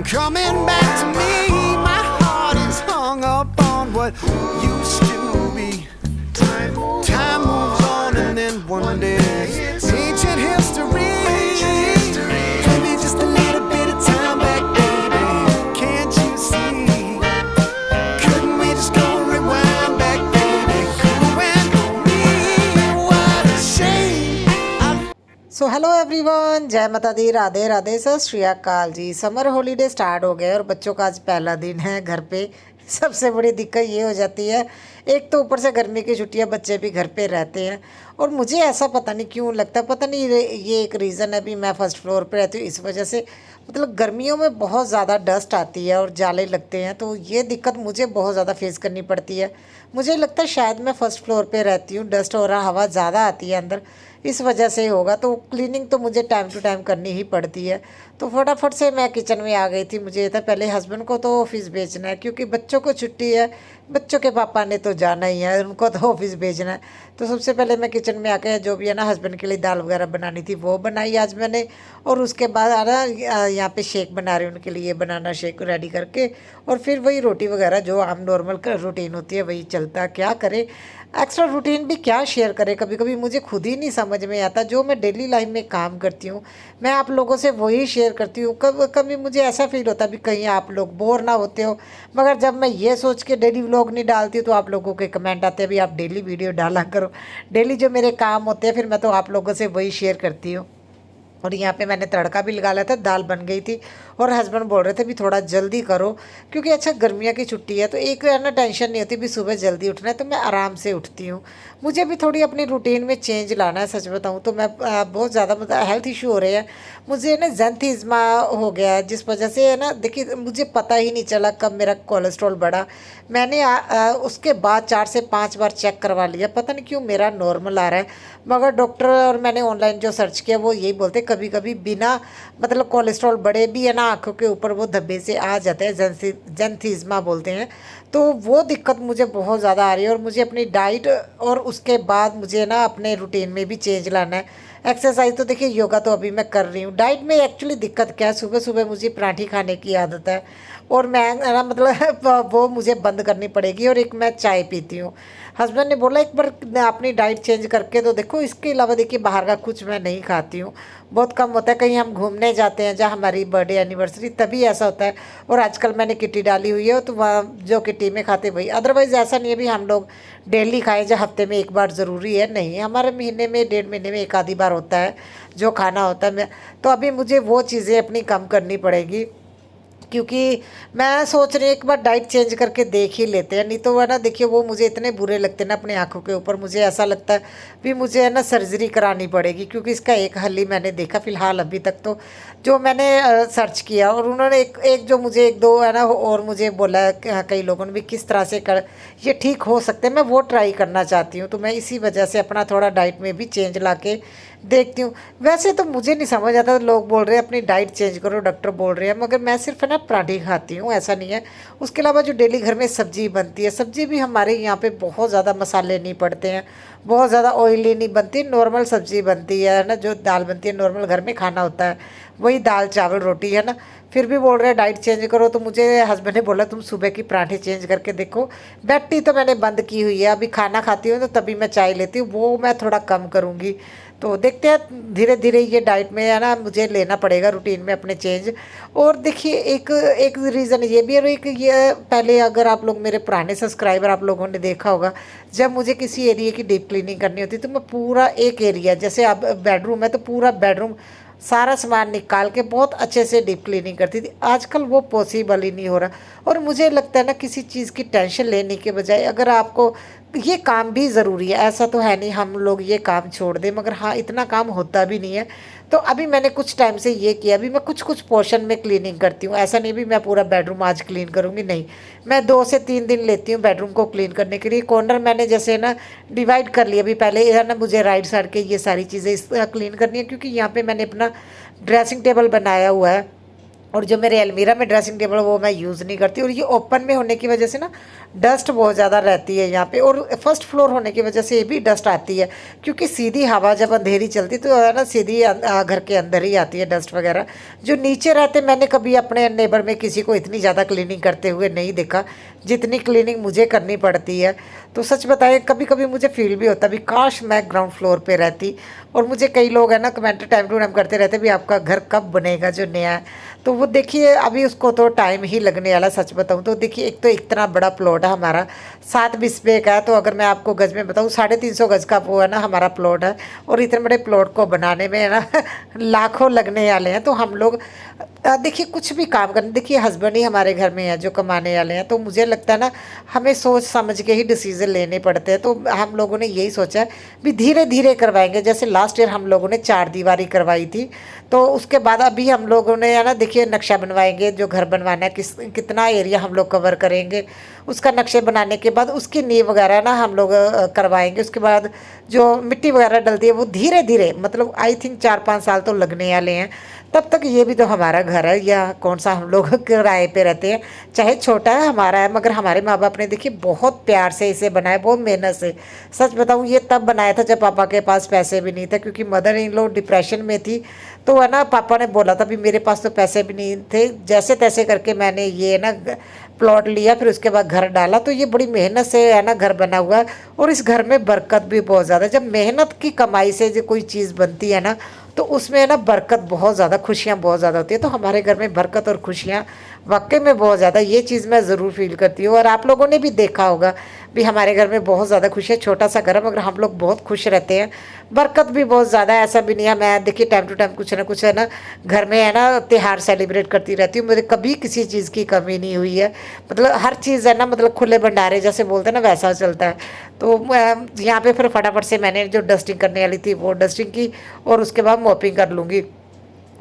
coming back to me. My heart is hung up on what used to be. Time moves on and then one day ancient history. Give me just a little bit of time back, baby. Can't you see? Couldn't we just go rewind back, baby? You and me, what a shame. So hello everyone, जय माता दी, राधे राधे, सत श्री अकाल जी। Summer holiday start हो गए और बच्चों का आज पहला दिन है घर पे। सबसे बड़ी दिक्कत ये हो जाती है, एक तो ऊपर से गर्मी की छुट्टियां, बच्चे भी घर पे रहते हैं। और मुझे ऐसा पता नहीं क्यों लगता, पता नहीं ये एक रीज़न है भी, मैं फर्स्ट फ्लोर पे रहती हूँ इस वजह से। मतलब गर्मियों में बहुत ज़्यादा डस्ट आती है और जाले लगते हैं, तो ये दिक्कत मुझे बहुत ज़्यादा फेस करनी पड़ती है। मुझे लगता है शायद मैं फ़र्स्ट फ्लोर पे रहती हूँ, डस्ट हो रहा, हवा ज़्यादा आती है अंदर, इस वजह से होगा। तो क्लीनिंग तो मुझे टाइम टू टाइम करनी ही पड़ती है। तो फटाफट से मैं किचन में आ गई थी। मुझे ये था पहले हस्बैंड को तो ऑफिस भेजना है, क्योंकि बच्चों को छुट्टी है, बच्चों के पापा ने तो जाना ही है, उनको तो ऑफिस भेजना है। तो सबसे पहले मैं किचन में आके जो भी है ना, हस्बैंड के लिए दाल वगैरह बनानी थी वो बनाई आज मैंने। और उसके बाद आना यहाँ पे शेक बना रही हूँ उनके लिए, बनाना शेक रेडी करके, और फिर वही रोटी वगैरह जो आम नॉर्मल रूटीन होती है वही चलता। क्या करे, एक्स्ट्रा रूटीन भी क्या शेयर करे, कभी कभी मुझे खुद ही नहीं समझ में आता। जो मैं डेली लाइफ में काम करती हूँ मैं आप लोगों से वही शेयर करती हूँ। कभी मुझे ऐसा फील होता है भी कहीं आप लोग बोर ना होते हो, मगर जब मैं ये सोच के डेली व्लॉग नहीं डालती हूँ तो आप लोगों के कमेंट आते हैं भी आप डेली वीडियो डाला करो। डेली जो मेरे काम होते हैं फिर मैं तो आप लोगों से वही शेयर करती हूँ। और यहाँ पे मैंने तड़का भी लगा लिया था, दाल बन गई थी। और हस्बैंड बोल रहे थे भी थोड़ा जल्दी करो, क्योंकि अच्छा गर्मियों की छुट्टी है तो एक है ना टेंशन नहीं होती भी सुबह जल्दी उठना है, तो मैं आराम से उठती हूँ। मुझे भी थोड़ी अपनी रूटीन में चेंज लाना है। सच बताऊँ तो मैं बहुत ज़्यादा मतलब हेल्थ इशू हो रहे हैं मुझे ना, ज़ेंथीज़मा हो गया है, जिस वजह से है ना, देखिए मुझे पता ही नहीं चला कब मेरा कोलेस्ट्रॉल बढ़ा। मैंने उसके बाद 4 से 5 बार चेक करवा लिया, पता नहीं क्यों मेरा नॉर्मल आ रहा है। मगर डॉक्टर और मैंने ऑनलाइन जो सर्च किया वो यही बोलते कभी कभी बिना मतलब कोलेस्ट्रॉल बढ़े भी है ना, आँखों के ऊपर वो धब्बे से आ जाते हैं, जेंथीज़मा बोलते हैं। तो वो दिक्कत मुझे बहुत ज़्यादा आ रही है। और मुझे अपनी डाइट और उसके बाद मुझे ना अपने रूटीन में भी चेंज लाना है। एक्सरसाइज तो देखिए, योगा तो अभी मैं कर रही हूँ। डाइट में एक्चुअली दिक्कत क्या है, सुबह सुबह मुझे पराठी खाने की आदत है और मैं ना मतलब वो मुझे बंद करनी पड़ेगी। और एक मैं चाय पीती हूँ। हस्बैंड ने बोला एक बार अपनी डाइट चेंज करके तो देखो। इसके अलावा देखिए बाहर का कुछ मैं नहीं खाती हूँ, बहुत कम होता है। कहीं हम घूमने जाते हैं जहाँ हमारी बर्थडे एनिवर्सरी, तभी ऐसा होता है। और आजकल मैंने किटी डाली हुई है तो वहाँ जो किटी में खाते वही, अदरवाइज़ ऐसा नहीं है भी हम लोग डेली खाएं जो हफ्ते में एक बार ज़रूरी है, नहीं। हमारे महीने में 1.5 महीने में एक आधी बार होता है जो खाना होता है। तो अभी मुझे वो चीज़ें अपनी कम करनी पड़ेगी, क्योंकि मैं सोच रही हूँ एक बार डाइट चेंज करके देख ही लेते हैं। नहीं तो है ना, देखिए वो मुझे इतने बुरे लगते हैं ना अपनी आंखों के ऊपर, मुझे ऐसा लगता है भी मुझे है ना सर्जरी करानी पड़ेगी। क्योंकि इसका एक हल ही मैंने देखा फ़िलहाल अभी तक तो, जो मैंने सर्च किया। और उन्होंने एक जो मुझे एक दो है ना और मुझे बोला है कई लोगों ने भी किस तरह से कर ये ठीक हो सकते हैं, मैं वो ट्राई करना चाहती हूँ। तो मैं इसी वजह से अपना थोड़ा डाइट में भी चेंज ला के देखती हूँ। वैसे तो मुझे नहीं समझ आता, लोग बोल रहे हैं अपनी डाइट चेंज करो, डॉक्टर बोल रहे हैं, मगर मैं सिर्फ है ना पराठे खाती हूँ, ऐसा नहीं है। उसके अलावा जो डेली घर में सब्जी बनती है, सब्जी भी हमारे यहाँ पे बहुत ज़्यादा मसाले नहीं पड़ते हैं, बहुत ज़्यादा ऑयली नहीं बनती, नॉर्मल सब्जी बनती है ना। जो दाल बनती है नॉर्मल घर में खाना होता है वही दाल चावल रोटी है ना। फिर भी बोल रहे हैं डाइट चेंज करो, तो मुझे हस्बैंड ने बोला तुम सुबह की पराठे चेंज करके देखो। बेड टी तो मैंने बंद की हुई है, अभी खाना खाती हूँ तो तभी मैं चाय लेती हूँ, वो मैं थोड़ा कम करूँगी। तो देखते हैं धीरे धीरे ये डाइट में है ना मुझे लेना पड़ेगा रूटीन में अपने चेंज। और देखिए एक एक रीज़न ये भी है, और एक ये पहले अगर आप लोग मेरे पुराने सब्सक्राइबर आप लोगों ने देखा होगा, जब मुझे किसी एरिया की डीप क्लीनिंग करनी होती तो मैं पूरा एक एरिया, जैसे अब बेडरूम है तो पूरा बेडरूम सारा सामान निकाल के बहुत अच्छे से डीप क्लीनिंग करती थी। आजकल वो पॉसिबल ही नहीं हो रहा। और मुझे लगता है ना किसी चीज़ की टेंशन लेने के बजाय अगर आपको ये काम भी ज़रूरी है, ऐसा तो है नहीं हम लोग ये काम छोड़ दें, मगर हाँ इतना काम होता भी नहीं है। तो अभी मैंने कुछ टाइम से ये किया, अभी मैं कुछ कुछ पोर्शन में क्लीनिंग करती हूँ। ऐसा नहीं भी मैं पूरा बेडरूम आज क्लीन करूँगी, नहीं। मैं 2 से 3 दिन लेती हूँ बेडरूम को क्लीन करने के लिए। कॉर्नर मैंने जैसे ना डिवाइड कर लिया, अभी पहले है ना मुझे राइट साइड के ये सारी चीज़ें क्लीन करनी है, क्योंकि यहाँ पर मैंने अपना ड्रेसिंग टेबल बनाया हुआ है। और जो मेरे अलमीरा में ड्रेसिंग टेबल वो मैं यूज़ नहीं करती, और ये ओपन में होने की वजह से ना डस्ट बहुत ज़्यादा रहती है यहाँ पे, और फर्स्ट फ्लोर होने की वजह से ये भी डस्ट आती है, क्योंकि सीधी हवा जब अंधेरी चलती तो है ना सीधी घर के अंदर ही आती है डस्ट वगैरह। जो नीचे रहते मैंने कभी अपने नेबर में किसी को इतनी ज़्यादा क्लीनिंग करते हुए नहीं देखा जितनी क्लीनिंग मुझे करनी पड़ती है। तो सच बताएं कभी कभी मुझे फील भी होता भी काश मैं ग्राउंड फ्लोर पे रहती। और मुझे कई लोग है ना कमेंट टाइम टू टाइम करते रहते भी आपका घर कब बनेगा जो नया है। तो वो देखिए अभी उसको तो टाइम ही लगने वाला, सच बताऊं तो देखिए एक तो इतना बड़ा प्लॉट है हमारा 7 बिस्बे का है, तो अगर मैं आपको गज में बताऊं 350 गज का वो है ना हमारा प्लॉट है। और इतने बड़े प्लॉट को बनाने में है ना लाखों लगने वाले हैं। तो हम लोग देखिए कुछ भी काम करने, देखिए हस्बैंड ही हमारे घर में है जो कमाने वाले हैं, तो मुझे लगता है ना हमें सोच समझ के ही डिसीजन लेने पड़ते हैं। तो हम लोगों ने यही सोचा है भी धीरे धीरे करवाएंगे। जैसे लास्ट ईयर हम लोगों ने 4 दीवारी करवाई थी, तो उसके बाद अभी हम लोगों ने है ना देखिए नक्शा बनवाएंगे, जो घर बनवाना है कितना एरिया हम लोग कवर करेंगे, उसका नक्शे बनाने के बाद उसकी नींव वगैरह ना हम लोग करवाएंगे। उसके बाद जो मिट्टी वगैरह डलती है वो धीरे धीरे मतलब आई थिंक 4-5 साल तो लगने वाले हैं। तब तक ये भी तो हमारा घर है, या कौन सा हम लोग किराए पे रहते हैं, चाहे छोटा है हमारा है, मगर हमारे माँ बाप ने देखिए बहुत प्यार से इसे बनाया, बहुत मेहनत से। सच बताऊँ ये तब बनाया था जब पापा के पास पैसे भी नहीं थे, क्योंकि मदर इन लॉ डिप्रेशन में थी। तो है ना पापा ने बोला था भी मेरे पास तो पैसे भी नहीं थे, जैसे तैसे करके मैंने ये ना प्लॉट लिया, फिर उसके बाद घर डाला। तो ये बड़ी मेहनत से है ना घर बना हुआ है, और इस घर में बरकत भी बहुत ज़्यादा। जब मेहनत की कमाई से जो कोई चीज़ बनती है ना तो उसमें है ना बरकत बहुत ज़्यादा, खुशियाँ बहुत ज़्यादा होती है। तो हमारे घर में बरकत और खुशियाँ वाकई में बहुत ज़्यादा, ये चीज़ मैं ज़रूर फील करती हूँ। और आप लोगों ने भी देखा होगा भी हमारे घर में बहुत ज़्यादा खुशी है। छोटा सा घर है मगर हम लोग बहुत खुश रहते हैं, बरकत भी बहुत ज़्यादा है। ऐसा भी नहीं है, मैं देखिए टाइम टू टाइम कुछ ना कुछ है ना घर में है ना त्यौहार सेलिब्रेट करती रहती हूँ। मुझे कभी किसी चीज़ की कमी नहीं हुई है, मतलब हर चीज़ है ना मतलब खुले भंडारे जैसे बोलते हैं ना वैसा चलता है। तो यहाँ पे फिर फटाफट से मैंने जो डस्टिंग करने वाली थी वो डस्टिंग की, और उसके बाद मॉपिंग कर लूँगी।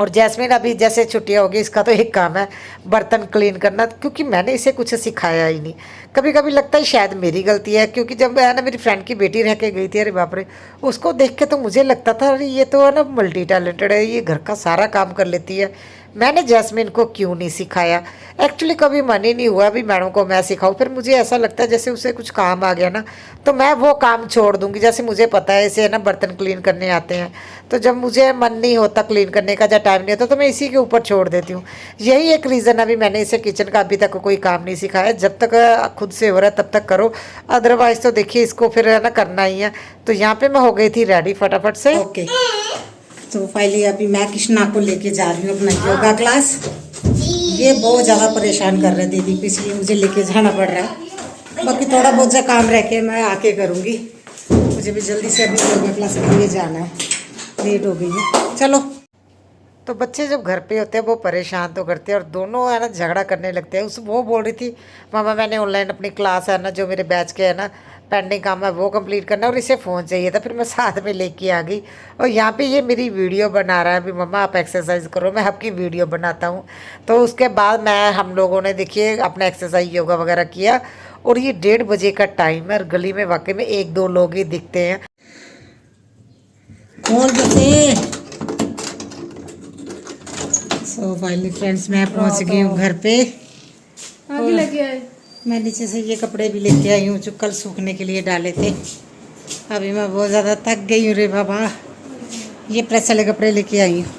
और जैस्मिन अभी जैसे छुट्टियाँ होगी इसका तो एक काम है बर्तन क्लीन करना, क्योंकि मैंने इसे कुछ सिखाया ही नहीं। कभी कभी लगता है शायद मेरी गलती है, क्योंकि जब है ना मेरी फ्रेंड की बेटी रह के गई थी, अरे बाप रे, उसको देख के तो मुझे लगता था अरे ये तो है ना मल्टी टैलेंटेड है, ये घर का सारा काम कर लेती है। मैंने जैस्मिन को क्यों नहीं सिखाया, एक्चुअली कभी मन ही नहीं हुआ भी मैडम को मैं सिखाऊं। फिर मुझे ऐसा लगता है जैसे उसे कुछ काम आ गया ना तो मैं वो काम छोड़ दूंगी। जैसे मुझे पता है इसे है ना बर्तन क्लीन करने आते हैं, तो जब मुझे मन नहीं होता क्लीन करने का या टाइम नहीं होता तो मैं इसी के ऊपर छोड़ देती हूँ। यही एक रीज़न है, अभी मैंने इसे किचन का अभी तक कोई काम नहीं सिखाया। जब तक खुद से हो रहा है तब तक करो, अदरवाइज़ तो देखिए इसको फिर है ना करना ही है। तो यहाँ पर मैं हो गई थी रेडी फटाफट से। ओके तो फाइनली अभी मैं कृष्णा को लेके जा रही हूँ अपना योगा क्लास। ये बहुत ज़्यादा परेशान कर रहे दीदी को, इसलिए मुझे लेके जाना पड़ रहा है। बाकी थोड़ा बहुत जो काम रह के मैं आके करूँगी, मुझे भी जल्दी से अभी योगा क्लास के लिए जाना है, लेट हो गई है। चलो। तो बच्चे जब घर पे होते हैं वो परेशान तो करते हैं, और दोनों है ना झगड़ा करने लगते हैं। उस वो बोल रही थी मामा मैंने ऑनलाइन अपनी क्लास है ना जो मेरे बैच के है ना पेंडिंग काम है वो कंप्लीट करना, और इसे फ़ोन चाहिए था। फिर मैं साथ में लेके आ गई, और यहाँ पे ये मेरी वीडियो बना रहा है अभी, मम्मा आप एक्सरसाइज करो, मैं आपकी वीडियो बनाता हूँ। तो उसके बाद हम लोगों ने देखिए अपना एक्सरसाइज योगा वगैरह किया, और ये 1:30 बजे का टाइम है, और गली में वाकई में 1-2 लोग ही दिखते हैं। कौन बचे? सो फाइनली फ्रेंड्स मैं पहुंच गई हूँ घर पे। आगे लेके आए। मैं नीचे से ये कपड़े भी लेके आई हूँ जो कल सूखने के लिए डाले थे। अभी मैं बहुत ज़्यादा थक गई हूँ रे बाबा। ये प्रेस वाले कपड़े लेके आई हूँ।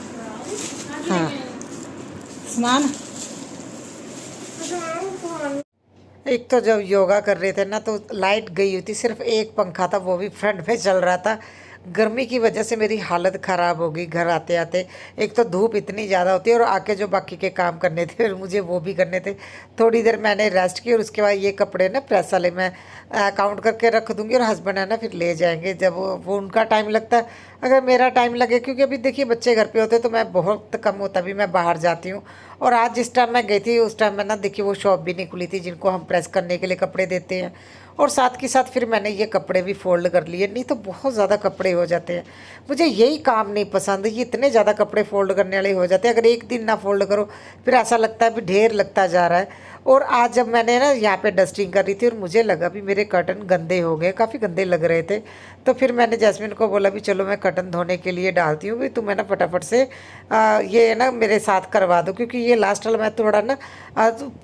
हाँ स्नान। एक तो जब योगा कर रहे थे ना तो लाइट गई हुई थी, सिर्फ एक पंखा था वो भी फ्रंट में चल रहा था। गर्मी की वजह से मेरी हालत ख़राब हो गई घर आते आते। एक तो धूप इतनी ज़्यादा होती है, और आके जो बाकी के काम करने थे फिर मुझे वो भी करने थे। थोड़ी देर मैंने रेस्ट की, और उसके बाद ये कपड़े ना प्रेस वाले मैं काउंट करके रख दूँगी, और हस्बैंड है ना फिर ले जाएंगे जब वो उनका टाइम लगता है। अगर मेरा टाइम लगे, क्योंकि अभी देखिए बच्चे घर पे होते तो मैं बहुत कम होता भी मैं बाहर जाती हूँ। और आज जिस टाइम मैं गई थी उस टाइम में ना देखिए वो शॉप भी नहीं खुली थी जिनको हम प्रेस करने के लिए कपड़े देते हैं। और साथ के साथ फिर मैंने ये कपड़े भी फोल्ड कर लिए, नहीं तो बहुत ज़्यादा कपड़े हो जाते हैं। मुझे यही काम नहीं पसंद, ये इतने ज़्यादा कपड़े फोल्ड करने वाले हो जाते हैं। अगर एक दिन ना फोल्ड करो फिर ऐसा लगता है भी ढेर लगता जा रहा है। और आज जब मैंने ना यहाँ पे डस्टिंग कर रही थी और मुझे लगा भी मेरे कर्टन गंदे हो गए, काफ़ी गंदे लग रहे थे। तो फिर मैंने जैस्मिन को बोला भी चलो मैं कर्टन धोने के लिए डालती हूँ, भी तुम है ना फटाफट से ये ना मेरे साथ करवा दो, क्योंकि ये लास्ट वाला मैं थोड़ा ना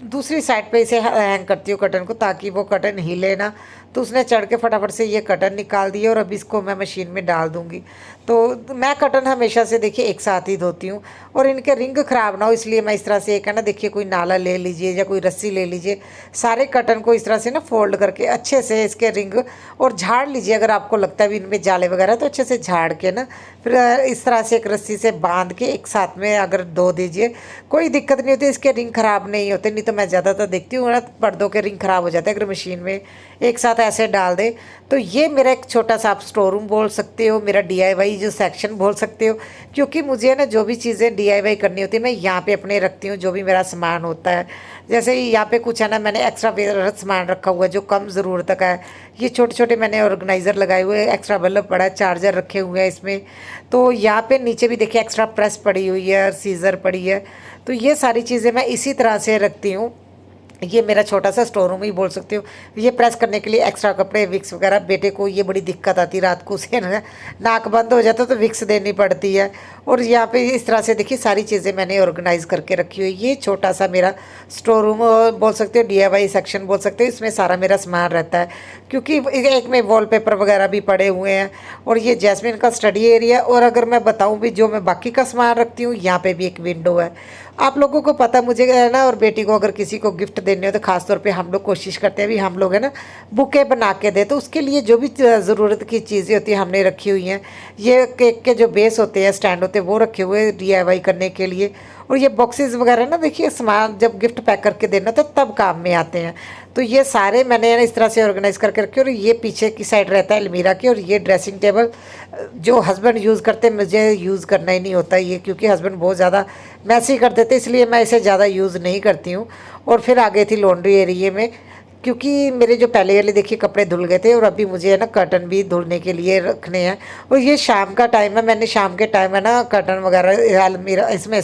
दूसरी साइड पे इसे हैंग करती हूँ कर्टन को, ताकि वो कर्टन हिले ना। तो उसने चढ़ के फटाफट से ये कर्टन निकाल दिए और अभी इसको मैं मशीन में डाल दूँगी। तो मैं कर्टन हमेशा से देखिए एक साथ ही धोती हूँ, और इनके रिंग ख़राब ना हो इसलिए मैं इस तरह से एक है ना, देखिए कोई नाला ले लीजिए या कोई रस्सी ले लीजिए, सारे कर्टन को इस तरह से ना फोल्ड करके अच्छे से इसके रिंग और झाड़ लीजिए। अगर आपको लगता है भी इनमें जाले वगैरह तो अच्छे से झाड़ के ना फिर इस तरह से एक रस्सी से बांध के एक साथ में अगर धो दीजिए, कोई दिक्कत नहीं होती, इसके रिंग ख़राब नहीं होते। नहीं तो मैं ज़्यादातर देखती हूँ ना पर्दों के रिंग ख़राब हो जाते हैं अगर मशीन में एक साथ ऐसे डाल दे। तो ये मेरा एक छोटा सा आप स्टोर रूम बोल सकते हो, मेरा DIY जो सेक्शन बोल सकते हो, क्योंकि मुझे ना जो भी चीज़ें DIY करनी होती है मैं यहाँ पे अपने रखती हूँ, जो भी मेरा सामान होता है। जैसे यहाँ पे कुछ है ना मैंने एक्स्ट्रा सामान रखा हुआ है जो कम ज़रूरत का है। ये छोटे छोटे मैंने ऑर्गेनाइज़र लगाए हुए हैं, एक्स्ट्रा बल्ब पड़ा है, चार्जर रखे हुए हैं इसमें। तो यहाँ पे नीचे भी देखिए एक्स्ट्रा प्रेस पड़ी हुई है, सीज़र पड़ी है। तो ये सारी चीज़ें मैं इसी तरह से रखती हूँ। ये मेरा छोटा सा स्टोर रूम ही बोल सकती हूँ। ये प्रेस करने के लिए एक्स्ट्रा कपड़े, विक्स वगैरह। बेटे को ये बड़ी दिक्कत आती रात को, उसे ना नाक बंद हो जाता तो विक्स देनी पड़ती है। और यहाँ पे इस तरह से देखिए सारी चीज़ें मैंने ऑर्गेनाइज़ करके रखी हुई। ये छोटा सा मेरा स्टोर रूम बोल सकते हो, DIY सेक्शन बोल सकते हो। इसमें सारा मेरा सामान रहता है, क्योंकि एक में वॉलपेपर वगैरह भी पड़े हुए हैं। और ये जैस्मिन का स्टडी एरिया। और अगर मैं बताऊँ भी जो मैं बाकी का सामान रखती हूँ, यहाँ पे भी एक विंडो है। आप लोगों को पता मुझे है ना, और बेटी को अगर किसी को गिफ्ट देने हो तो खासतौर पे हम लोग कोशिश करते हैं भी हम लोग है ना बुके बना के दे। तो उसके लिए जो भी ज़रूरत की चीज़ें होती हैं हमने रखी हुई हैं। ये केक के जो बेस होते हैं, स्टैंड होते हैं, वो रखे हुए हैं DIY करने के लिए। और ये बॉक्सेस वगैरह ना देखिए सामान जब गिफ्ट पैक करके देना तो तब काम में आते हैं। तो ये सारे मैंने इस तरह से ऑर्गेनाइज करके रखे। और ये पीछे की साइड रहता है अलमीरा की। और ये ड्रेसिंग टेबल जो हस्बैंड यूज़ करते हैं, मुझे यूज़ करना ही नहीं होता ये, क्योंकि हस्बैंड बहुत ज़्यादा मैसी कर देते, इसलिए मैं इसे ज़्यादा यूज़ नहीं करती हूँ। और फिर आ गई थी लॉन्ड्री एरिया में, क्योंकि मेरे जो पहले वाले देखिए कपड़े धुल गए थे और अभी मुझे है ना कर्टन भी धुलने के लिए रखने हैं। और ये शाम का टाइम है, मैंने शाम के टाइम है ना कर्टन वगैरह अलमीरा इसमें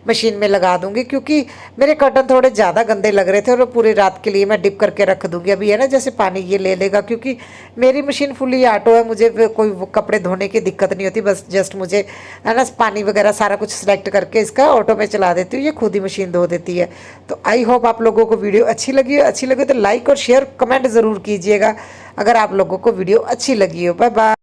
मशीन में लगा दूंगी, क्योंकि मेरे कर्टन थोड़े ज़्यादा गंदे लग रहे थे। और पूरी रात के लिए मैं डिप करके रख दूंगी। अभी है ना जैसे पानी ये ले लेगा, क्योंकि मेरी मशीन फुली ऑटो है, मुझे कोई कपड़े धोने की दिक्कत नहीं होती। बस जस्ट मुझे है ना पानी वगैरह सारा कुछ सिलेक्ट करके इसका ऑटो में चला देती हूँ, ये खुद ही मशीन धो देती है। तो आई होप आप लोगों को वीडियो अच्छी लगे तो लाइक और शेयर कमेंट ज़रूर कीजिएगा अगर आप लोगों को वीडियो अच्छी लगी हो। Bye bye.